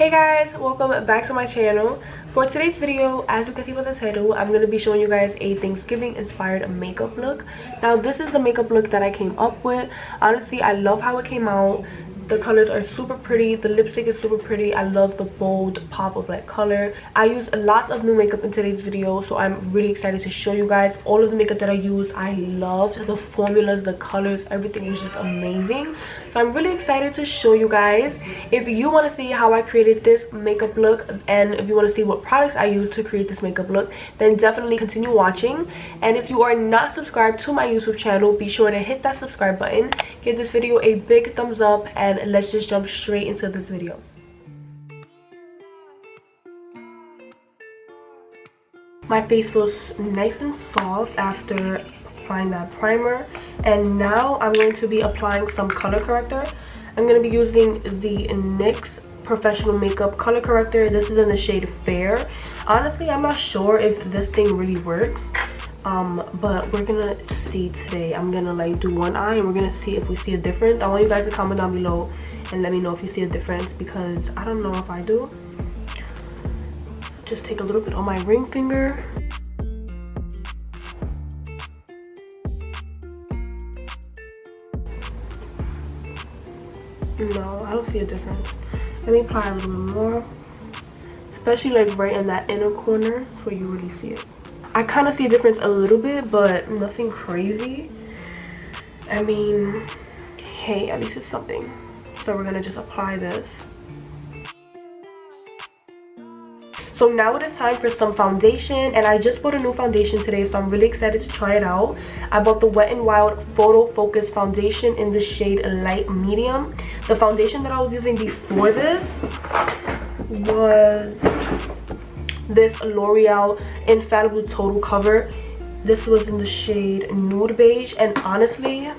Hey guys, welcome back to my channel. For today's video, as you can see by the title, I'm going to be showing you guys a Thanksgiving inspired makeup look. Now this is the makeup look that I came up with. Honestly, I love how it came out. The colors are super pretty. The lipstick is super pretty. I love the bold pop of that color. I used lots of new makeup in today's video, so I'm really excited to show you guys all of the makeup that I used. I loved the formulas, the colors, everything was just amazing. So I'm really excited to show you guys. If you want to see how I created this makeup look, and if you want to see what products I used to create this makeup look, then definitely continue watching. And if you are not subscribed to my YouTube channel, be sure to hit that subscribe button, give this video a big thumbs up, and let's just jump straight into this video. My face feels nice and soft after applying that primer, and now I'm going to be applying some color corrector. I'm going to be using the NYX Professional Makeup color corrector. This is in the shade Fair. Honestly, I'm not sure if this thing really works, but we're gonna see today. I'm gonna like do one eye and we're gonna see if we see a difference. I want you guys to comment down below and let me know if you see a difference, because I don't know if I do. Just take a little bit on my ring finger. No, I don't see a difference. Let me apply a little bit more, especially like right in that inner corner so you really see it. I kind of see a difference a little bit, but nothing crazy. I mean, hey, at least it's something. So we're gonna just apply this. So now it is time for some foundation, and I just bought a new foundation today, so I'm really excited to try it out. I bought the Wet n Wild Photo Focus foundation in the shade Light Medium. The foundation that I was using before this was this L'Oreal Infallible Total Cover. This was in the shade Nude Beige, and honestly,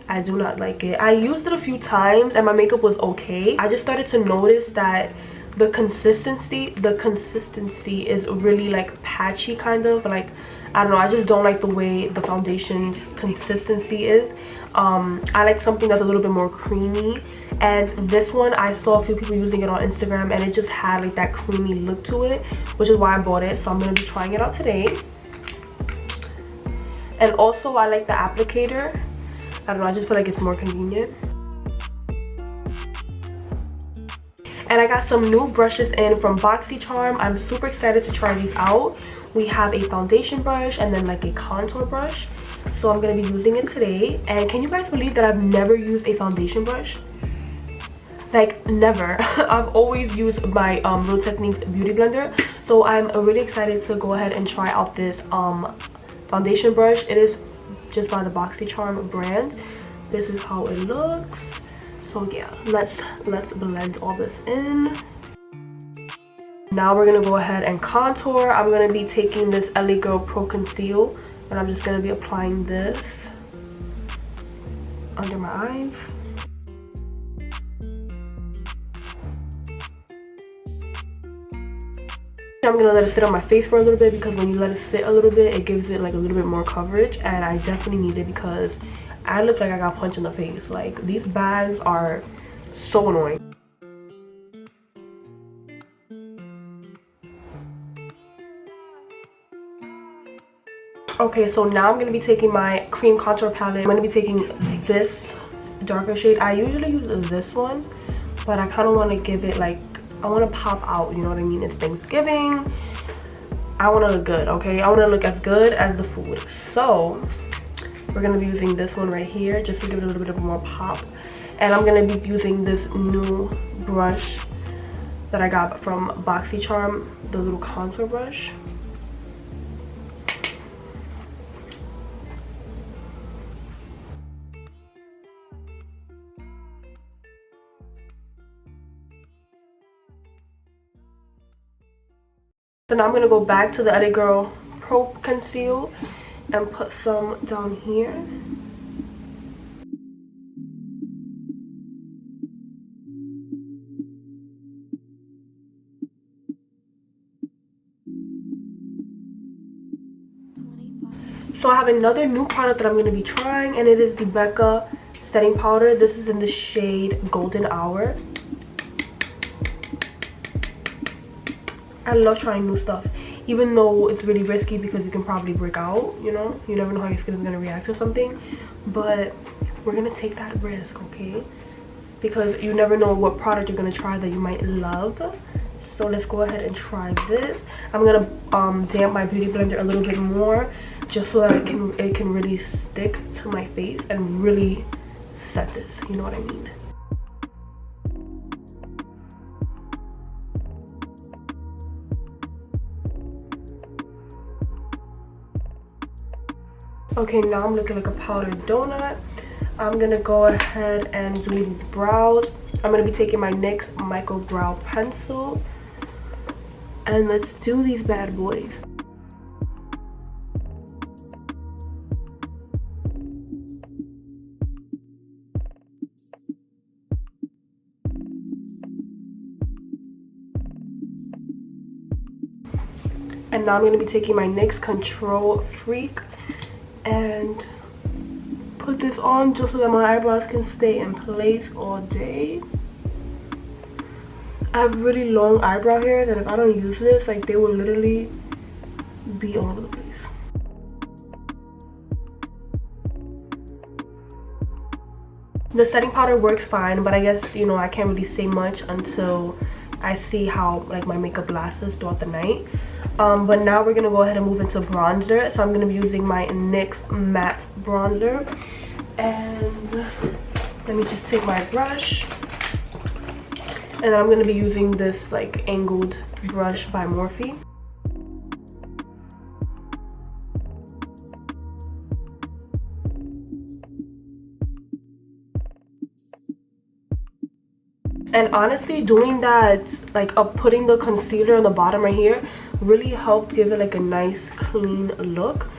I do not like it. I used it a few times and my makeup was okay. I just started to notice that the consistency is really like patchy, kind of like, I don't know, I just don't like the way the foundation's consistency is. I like something that's a little bit more creamy, and this one I saw a few people using it on Instagram and it just had like that creamy look to it, which is why I bought it. So I'm going to be trying it out today. And also I like the applicator. I don't know, I just feel like it's more convenient. And I got some new brushes in from BoxyCharm. I'm super excited to try these out. We have a foundation brush and then like a contour brush. So I'm going to be using it today. And can you guys believe that I've never used a foundation brush? Like, never. I've always used my Real Techniques Beauty Blender. So I'm really excited to go ahead and try out this foundation brush. It is just by the BoxyCharm brand. This is how it looks. So yeah, let's blend all this in. Now we're gonna go ahead and contour. I'm gonna be taking this LA Girl Pro Conceal, and I'm just gonna be applying this under my eyes. I'm gonna let it sit on my face for a little bit, because when you let it sit a little bit, it gives it like a little bit more coverage, and I definitely need it because I look like I got punched in the face. Like, these bags are so annoying. Okay, so now I'm going to be taking my cream contour palette. I'm going to be taking this darker shade. I usually use this one, but I kind of want to give it like, I want to pop out, you know what I mean? It's Thanksgiving. I want to look good, okay? I want to look as good as the food. So we're going to be using this one right here just to give it a little bit of more pop. And I'm going to be using this new brush that I got from BoxyCharm, the little contour brush. So now I'm going to go back to the LA Girl Pro Conceal and put some down here. So I have another new product that I'm going to be trying, and it is the Becca setting powder. This is in the shade Golden Hour. I love trying new stuff, even though it's really risky because you can probably break out, you know? You never know how your skin is going to react to something. But we're going to take that risk, okay? Because you never know what product you're going to try that you might love. So let's go ahead and try this. I'm going to damp my beauty blender a little bit more just so that it can really stick to my face and really set this, you know what I mean? Okay, now I'm looking like a powdered donut. I'm gonna go ahead and do these brows. I'm gonna be taking my NYX micro brow pencil and let's do these bad boys. And now I'm gonna be taking my NYX Control Freak and put this on just so that my eyebrows can stay in place all day. I have really long eyebrow hair that if I don't use this, like, they will literally be all over the place. The setting powder works fine, but I guess, you know, I can't really say much until I see how like my makeup lasts throughout the night. But now we're gonna go ahead and move into bronzer. So I'm gonna be using my NYX matte bronzer, and let me just take my brush, and then I'm gonna be using this like angled brush by Morphe. And honestly, doing that, like putting the concealer on the bottom right here, really helped give it like a nice clean look.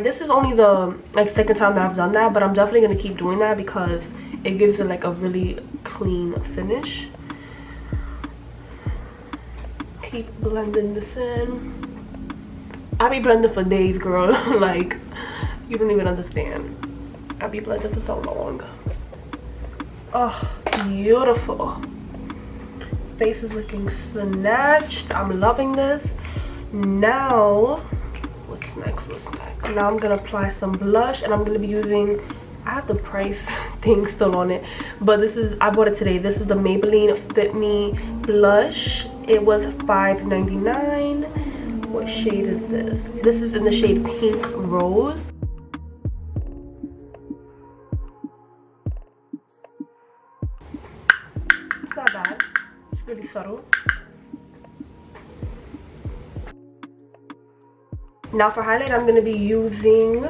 This is only the like second time that I've done that, but I'm definitely gonna keep doing that because it gives it like a really clean finish. Keep blending this in. I be blending for days, girl. Like, you don't even understand. I be blending for so long. Oh, beautiful. Face is looking snatched. I'm loving this. Now, what's next? Now I'm gonna apply some blush, and I'm gonna be using, I have the price thing still on it, but I bought it today. This is the Maybelline Fit Me blush. It was $5.99. What shade is this? This is in the shade Pink Rose. It's not bad. It's really subtle. Now for highlight, I'm going to be using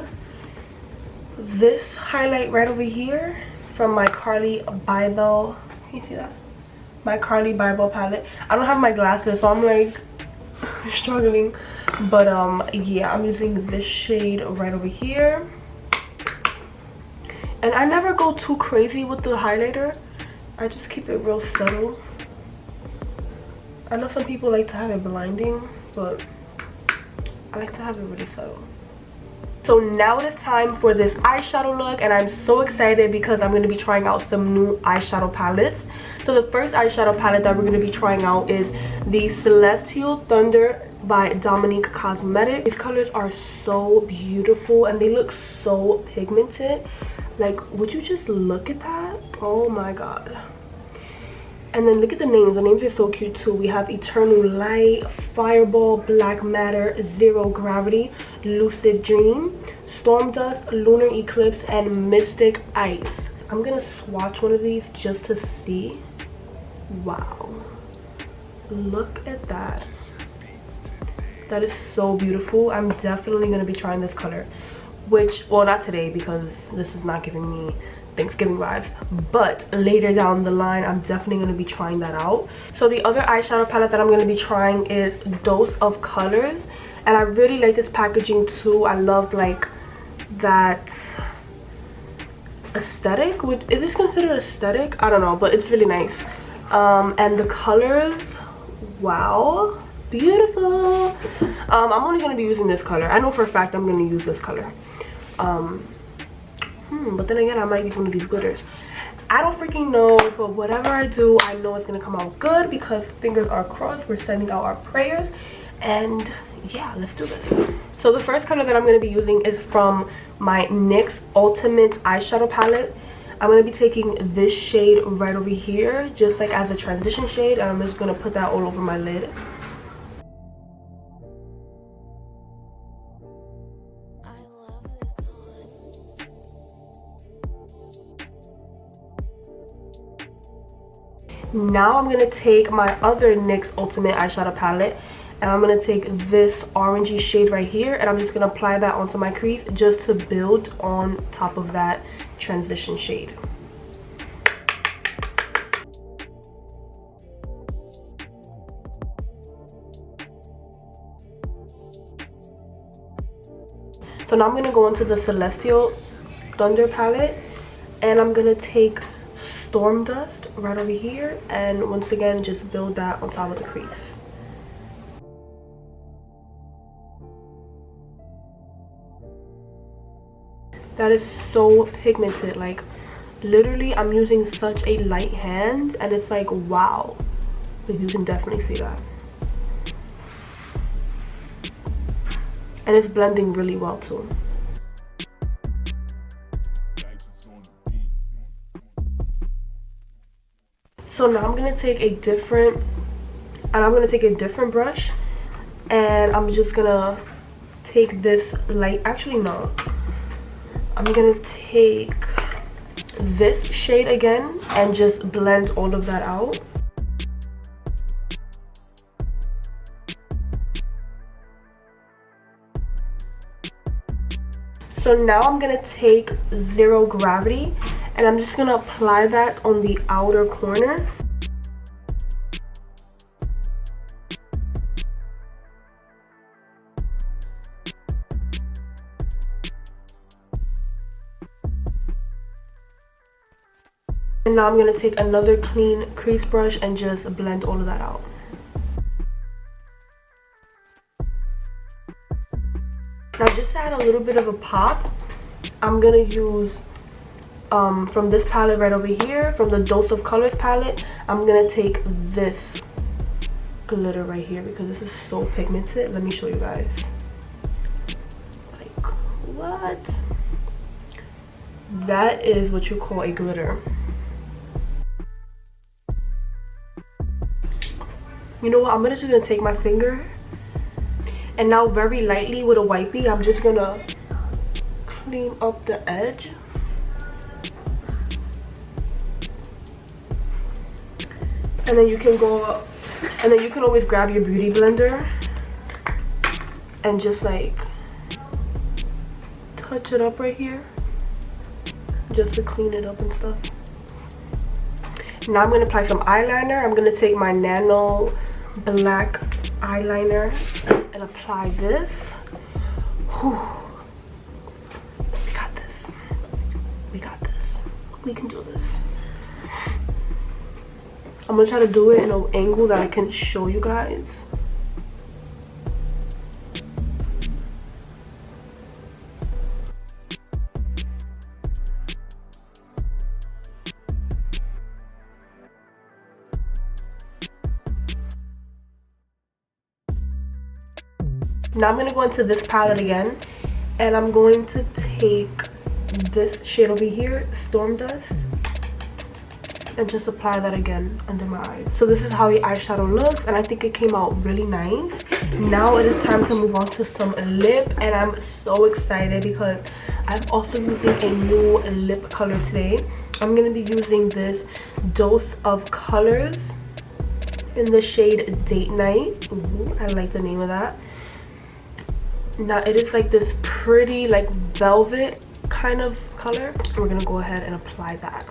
this highlight right over here from my Carly Bible. Can you see that? My Carly Bible palette. I don't have my glasses, so I'm like struggling. But yeah, I'm using this shade right over here. And I never go too crazy with the highlighter. I just keep it real subtle. I know some people like to have it blinding, but I like to have it really subtle. So now it is time for this eyeshadow look, and I'm so excited because I'm going to be trying out some new eyeshadow palettes. So the first eyeshadow palette that we're going to be trying out is the Celestial Thunder by Dominique Cosmetics. These colors are so beautiful and they look so pigmented. Like, would you just look at that? Oh my god. And then look at the names. The names are so cute too. We have Eternal Light, Fireball, Black Matter, Zero Gravity, Lucid Dream, Storm Dust, Lunar Eclipse, and Mystic Ice. I'm gonna swatch one of these just to see. Wow. Look at that. That is so beautiful. I'm definitely gonna be trying this color. Which, well, not today because this is not giving me Thanksgiving vibes, but later down the line I'm definitely going to be trying that out. So the other eyeshadow palette that I'm going to be trying is Dose of Colors, and I really like this packaging too. I love like that aesthetic. Is this considered aesthetic? I don't know, but it's really nice. And the colors, wow, beautiful. I'm only going to be using this color. I know for a fact I'm going to use this color. But then again, I might use one of these glitters. I don't freaking know, but whatever I do, I know it's gonna come out good because fingers are crossed. We're sending out our prayers, and yeah, let's do this. So the first color that I'm going to be using is from my NYX Ultimate Eyeshadow Palette. I'm going to be taking this shade right over here, just like as a transition shade, and I'm just going to put that all over my lid. Now I'm going to take my other NYX Ultimate Eyeshadow Palette, and I'm going to take this orangey shade right here, and I'm just going to apply that onto my crease just to build on top of that transition shade. So now I'm going to go into the Celestial Thunder palette, and I'm going to take Storm Dust right over here, and once again just build that on top of the crease. That is so pigmented, like literally I'm using such a light hand, and it's like wow, like you can definitely see that, and it's blending really well too. So now I'm gonna take a different brush, and I'm just gonna take this light, actually no, I'm gonna take this shade again and just blend all of that out. So now I'm gonna take Zero Gravity, and I'm just gonna apply that on the outer corner. And now I'm going to take another clean crease brush and just blend all of that out. Now just to add a little bit of a pop, I'm going to use from this palette right over here, from the Dose of Colors palette, I'm going to take this glitter right here because this is so pigmented. Let me show you guys. Like, what? That is what you call a glitter. You know what, I'm just gonna take my finger, and now very lightly with a wipey, I'm just gonna clean up the edge. And then you can go up, and then you can always grab your beauty blender and just like touch it up right here just to clean it up and stuff. Now I'm going to apply some eyeliner. I'm going to take my Nano black eyeliner and apply this. Whew. We got this. We got this. We can do this. I'm going to try to do it in an angle that I can show you guys. Now I'm going to go into this palette again, and I'm going to take this shade over here, Storm Dust, and just apply that again under my eyes. So this is how the eyeshadow looks, and I think it came out really nice. Now it is time to move on to some lip, and I'm so excited because I'm also using a new lip color today. I'm going to be using this Dose of Colors in the shade Date Night. Ooh, I like the name of that. Now it is like this pretty like velvet kind of color. We're gonna go ahead and apply that.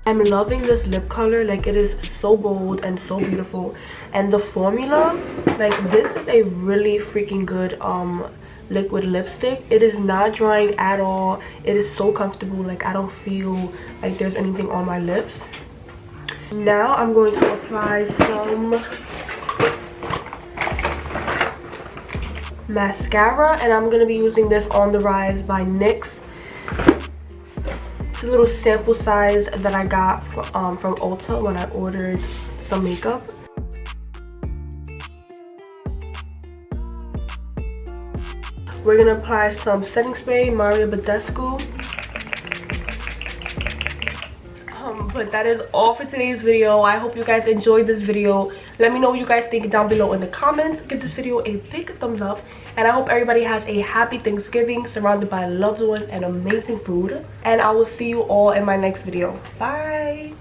I'm loving this lip color. Like, it is so bold and so beautiful, and the formula, like, this is a really freaking good liquid lipstick. It is not drying at all. It is so comfortable. Like, I don't feel like there's anything on my lips. Now I'm going to apply some mascara, and I'm going to be using this On The Rise by NYX. It's a little sample size that I got from Ulta when I ordered some makeup. We're gonna apply some setting spray, Mario Badescu. But that is all for today's video. I hope you guys enjoyed this video. Let me know what you guys think down below in the comments. Give this video a big thumbs up, and I hope everybody has a happy Thanksgiving surrounded by loved ones and amazing food. And I will see you all in my next video. Bye.